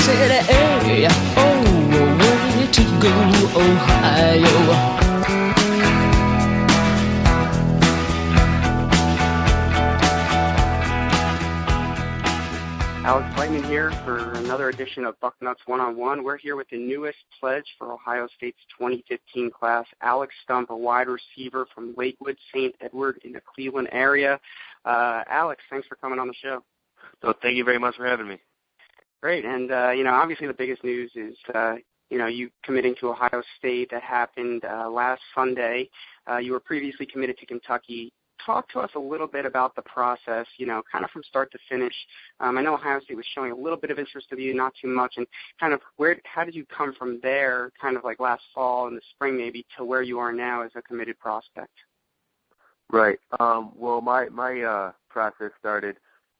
city. Oh, way to go, Ohio. Alex Gleitman here for another edition of Bucknuts One-on-One. We're here with the newest pledge for Ohio State's 2015 class, Alex Stump, a wide receiver from Lakewood, St. Edward in the Cleveland area. Alex, thanks for coming on the show. So thank you very much for having me. Great, and obviously the biggest news is you committing to Ohio State. That happened last Sunday. You were previously committed to Kentucky. Talk to us a little bit about the process, kind of from start to finish. I know Ohio State was showing a little bit of interest of you, not too much, and kind of how did you come from there, kind of like last fall and the spring maybe, to where you are now as a committed prospect? Right. Well, my process started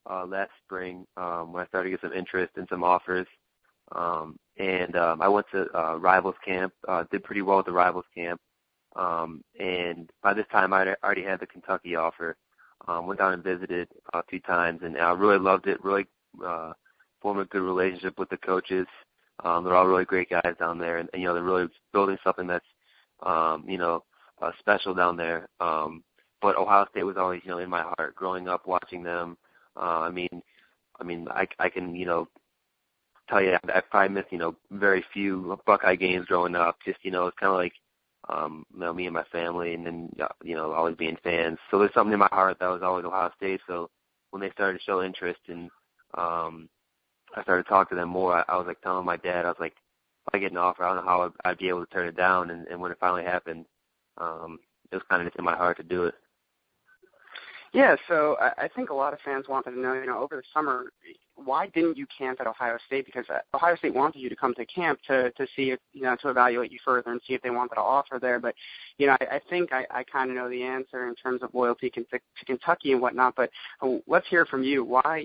last spring when I started to get some interest and some offers, and I went to Rivals Camp, did pretty well at the Rivals Camp. And by this time, I already had the Kentucky offer. Went down and visited 2 times, and I really loved it. Really formed a good relationship with the coaches. They're all really great guys down there, and they're really building something that's special down there. But Ohio State was always in my heart. Growing up, watching them, I can tell you I probably missed very few Buckeye games growing up. Just it's kind of like me and my family, and then always being fans. So there's something in my heart that was always Ohio State. So when they started to show interest, and I started to talk to them more, I was like telling my dad, I was like, if I get an offer, I don't know how I'd be able to turn it down. And when it finally happened, it was kind of just in my heart to do it. Yeah, so I think a lot of fans wanted to know, over the summer, why didn't you camp at Ohio State? Because Ohio State wanted you to come to camp to see if, to evaluate you further and see if they wanted to offer there. But, I think I kind of know the answer in terms of loyalty to Kentucky and whatnot. But let's hear from you. Why,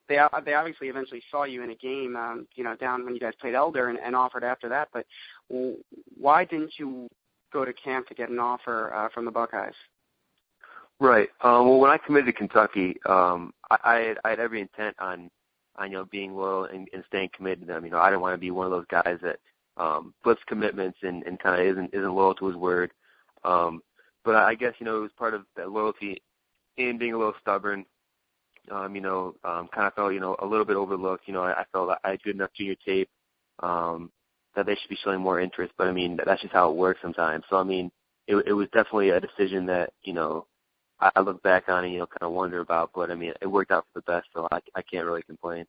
they obviously eventually saw you in a game, down when you guys played Elder and offered after that. But why didn't you go to camp to get an offer from the Buckeyes? Right. Well, when I committed to Kentucky, I had every intent on being loyal and staying committed to them. I didn't want to be one of those guys that flips commitments and kind of isn't loyal to his word. But I guess it was part of that loyalty and being a little stubborn. Kind of felt a little bit overlooked. I felt I had good enough junior tape that they should be showing more interest. But that's just how it works sometimes. So it was definitely a decision that I look back on and, kind of wonder about, but, it worked out for the best, so I can't really complain.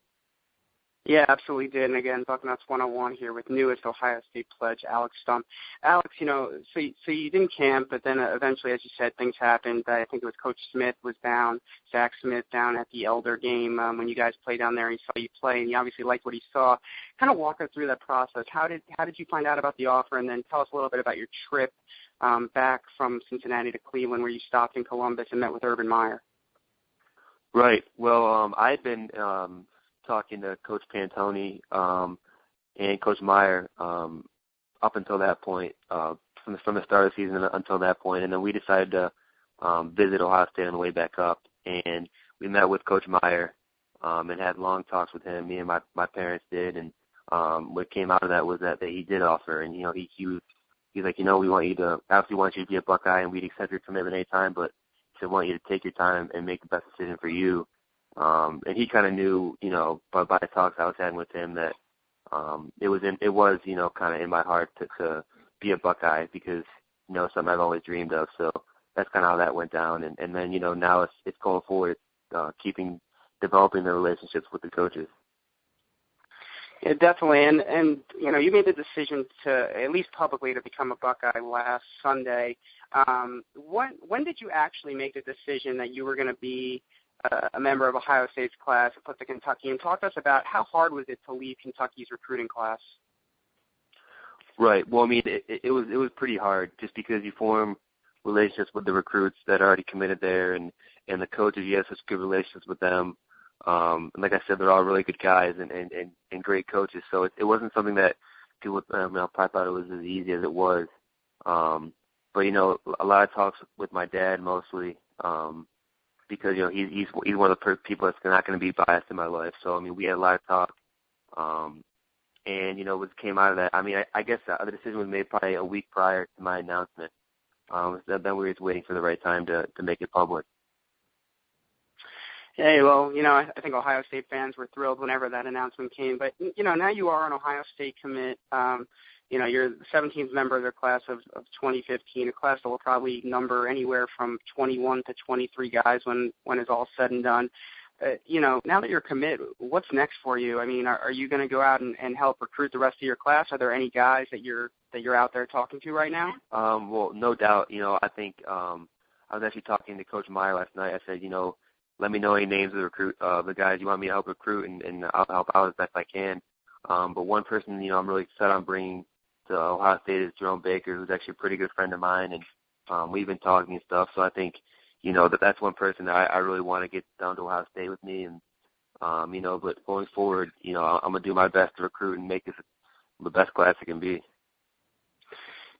Yeah, absolutely did. And, again, Bucknuts 101 here with newest Ohio State pledge, Alex Stump. Alex, so you didn't camp, but then eventually, as you said, things happened. I think it was Coach Smith was down, Zach Smith down at the Elder game when you guys played down there, and he saw you play, and he obviously liked what he saw. Kind of walk us through that process. How did you find out about the offer, and then tell us a little bit about your trip back from Cincinnati to Cleveland, where you stopped in Columbus and met with Urban Meyer? Right. Well, I had been talking to Coach Pantoni and Coach Meyer up until that point, from the start of the season until that point, and then we decided to visit Ohio State on the way back up, and we met with Coach Meyer and had long talks with him. Me and my parents did, and what came out of that was that he did offer, and he's like, we want you to be a Buckeye, and we'd accept your commitment anytime, but we want you to take your time and make the best decision for you. And he kind of knew, by the talks I was having with him, that it was kind of in my heart to be a Buckeye, because something I've always dreamed of. So that's kind of how that went down. And then now it's going forward, developing the relationships with the coaches. Yeah, definitely, and you made the decision to, at least publicly, to become a Buckeye last Sunday. When did you actually make the decision that you were going to be a member of Ohio State's class and put to Kentucky? And talk to us about how hard was it to leave Kentucky's recruiting class? Right. Well, it was pretty hard, just because you form relationships with the recruits that are already committed there, and the coaches. You have such good relationships with them. And like I said, they're all really good guys and great coaches. So it wasn't something that people probably thought it was as easy as it was. But a lot of talks with my dad mostly, because he's one of the people that's not going to be biased in my life. So we had a lot of talk And, what came out of that, I guess the decision was made probably a week prior to my announcement. Then we were just waiting for the right time to make it public. Hey, well, I think Ohio State fans were thrilled whenever that announcement came. But, now you are an Ohio State commit. You're the 17th member of their class of 2015, a class that will probably number anywhere from 21 to 23 guys when it's all said and done. Now that you're a commit, what's next for you? Are you going to go out and help recruit the rest of your class? Are there any guys that you're out there talking to right now? Well, no doubt. I think I was actually talking to Coach Meyer last night. I said, let me know any names of the guys you want me to help recruit, and I'll help out as best I can. But one person, I'm really set on bringing to Ohio State is Jerome Baker, who's actually a pretty good friend of mine, and we've been talking and stuff. So I think, that's one person that I really want to get down to Ohio State with me. And, but going forward, I'm going to do my best to recruit and make this the best class it can be.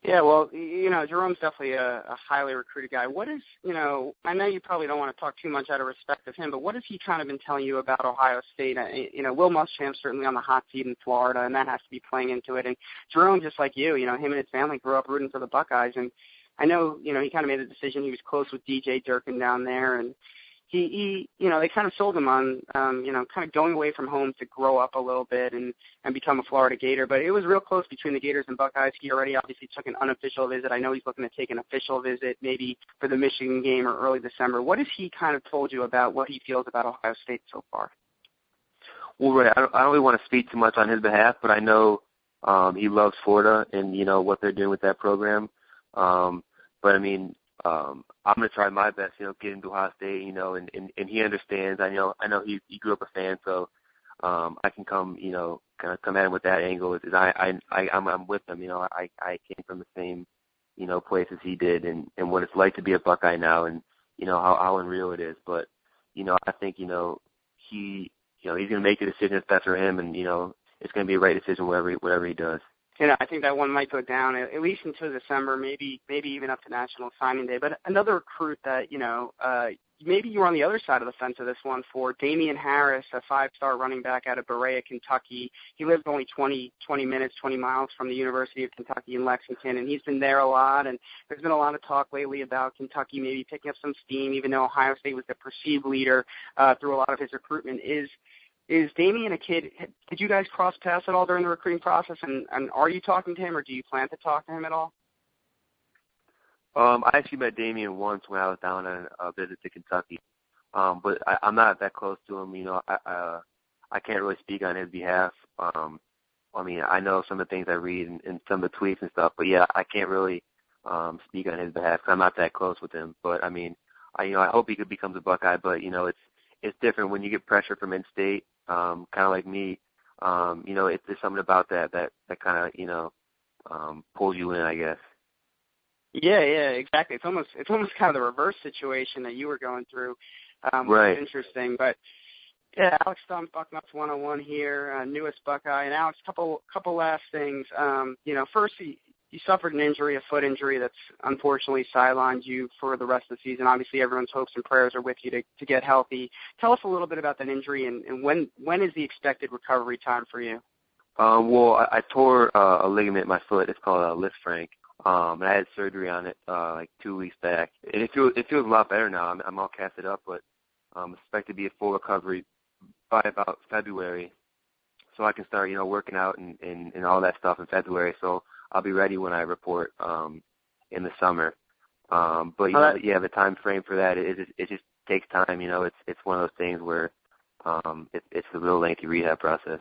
Yeah, well, Jerome's definitely a highly recruited guy. What is, I know you probably don't want to talk too much out of respect of him, but what has he kind of been telling you about Ohio State? Will Muschamp's certainly on the hot seat in Florida, and that has to be playing into it. And Jerome, just like you, him and his family grew up rooting for the Buckeyes. And I know, he kind of made the decision. He was close with DJ Durkin down there, and he they kind of sold him on, kind of going away from home to grow up a little bit and become a Florida Gator. But it was real close between the Gators and Buckeyes. He already obviously took an unofficial visit. I know he's looking to take an official visit maybe for the Michigan game or early December. What has he kind of told you about what he feels about Ohio State so far? Well, Ray, I don't really want to speak too much on his behalf, but I know he loves Florida and, what they're doing with that program. But I'm going to try my best, get him to Ohio State, and he understands. I know he grew up a fan, so I can come, kind of come at him with that angle. I'm with him, I came from the same, place as he did, and what it's like to be a Buckeye now, and how unreal it is. But I think he's going to make the decision that's best for him, and it's going to be a right decision whatever he does. I think that one might go down at least until December, maybe even up to National Signing Day. But another recruit that, maybe you were on the other side of the fence of this one for Damien Harris, a 5-star running back out of Barrett, Kentucky. He lives only 20 miles from the University of Kentucky in Lexington, and he's been there a lot. And there's been a lot of talk lately about Kentucky maybe picking up some steam, even though Ohio State was the perceived leader through a lot of his recruitment. Is Damien a kid? Did you guys cross paths at all during the recruiting process, and are you talking to him, or do you plan to talk to him at all? I actually met Damien once when I was down on a visit to Kentucky, but I'm not that close to him. I can't really speak on his behalf. I know some of the things I read and some of the tweets and stuff, but yeah, I can't really speak on his behalf because I'm not that close with him. But I hope he becomes a Buckeye, but it's different when you get pressure from in-state, kind of like me. There's something about that kind of, pulls you in, I guess. Yeah, exactly. It's almost kind of the reverse situation that you were going through. Right. Which is interesting. But yeah, Alex Stump, Bucknuts 101 here, newest Buckeye. And Alex, couple last things. First, you suffered an injury, a foot injury that's unfortunately sidelined you for the rest of the season. Obviously, everyone's hopes and prayers are with you to get healthy. Tell us a little bit about that injury and when is the expected recovery time for you? Well, I tore a ligament in my foot. It's called a lift frank. And I had surgery on it like 2 weeks back. And it feels a lot better now. I'm all casted up, but expect to be a full recovery by about February, so I can start working out and all that stuff in February. So I'll be ready when I report in the summer. But the time frame for that it just takes time. It's one of those things where it's a real lengthy rehab process.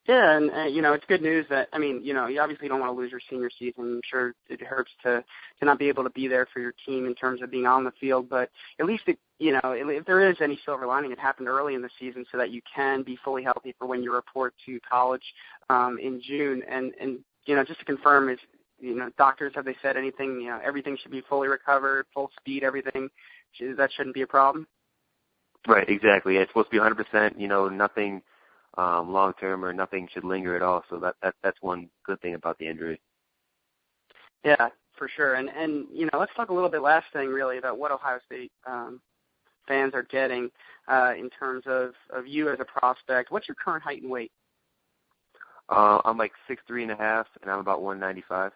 Yeah, and it's good news that, you obviously don't want to lose your senior season. I'm sure it hurts to not be able to be there for your team in terms of being on the field, but at least, if there is any silver lining, it happened early in the season so that you can be fully healthy for when you report to college in June. And just to confirm, is, doctors, have they said anything, everything should be fully recovered, full speed, everything, that shouldn't be a problem? Right, exactly. It's supposed to be 100%, nothing long-term or nothing should linger at all. So that's one good thing about the injury. Yeah, for sure. And let's talk a little bit last thing really about what Ohio State fans are getting in terms of you as a prospect. What's your current height and weight? I'm like 6'3.5", and I'm about 195.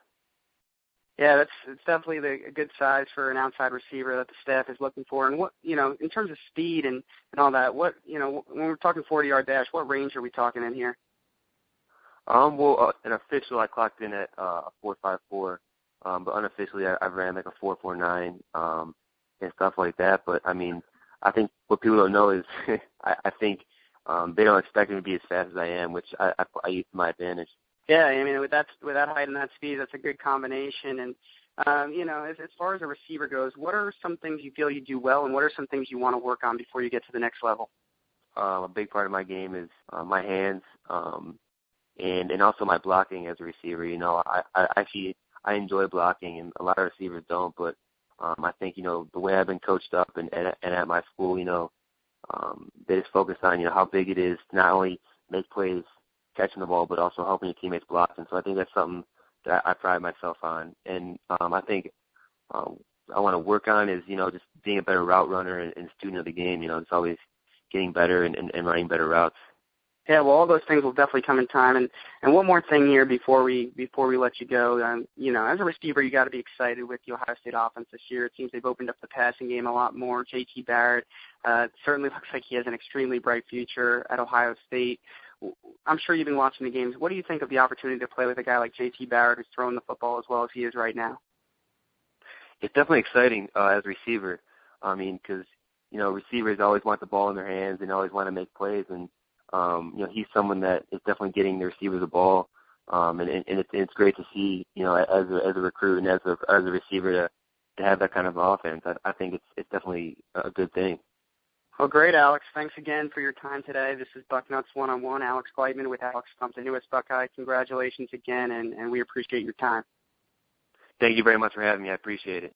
Yeah, it's definitely a good size for an outside receiver that the staff is looking for. And what, in terms of speed and all that, what, when we're talking 40-yard dash, what range are we talking in here? Well, an official, I clocked in at 4.54, but unofficially, I ran like a 4.49 and stuff like that. But I mean, I think what people don't know is I think they don't expect me to be as fast as I am, which I use to my advantage. Yeah, I mean, with that height and that speed, that's a good combination. And as far as a receiver goes, what are some things you feel you do well, and what are some things you want to work on before you get to the next level? A big part of my game is my hands, and also my blocking as a receiver. I enjoy blocking, and a lot of receivers don't. But I think the way I've been coached up and at my school, they just focus on how big it is to not only make plays catching the ball, but also helping your teammates block. And so I think that's something that I pride myself on. And I think I want to work on is, just being a better route runner and student of the game. It's always getting better and running better routes. Yeah, well, all those things will definitely come in time. And one more thing here before we let you go. As a receiver, you got to be excited with the Ohio State offense this year. It seems they've opened up the passing game a lot more. J.T. Barrett certainly looks like he has an extremely bright future at Ohio State. I'm sure you've been watching the games. What do you think of the opportunity to play with a guy like J.T. Barrett who's throwing the football as well as he is right now? It's definitely exciting as a receiver. I mean, because, receivers always want the ball in their hands and always want to make plays. And, he's someone that is definitely getting the receivers the ball. And it's great to see, as a recruit and as a receiver to have that kind of offense. I think it's definitely a good thing. Well, great, Alex. Thanks again for your time today. This is Bucknuts One-on-One. Alex Gleitman with Alex Stump, the newest Buckeye. Congratulations again, and we appreciate your time. Thank you very much for having me. I appreciate it.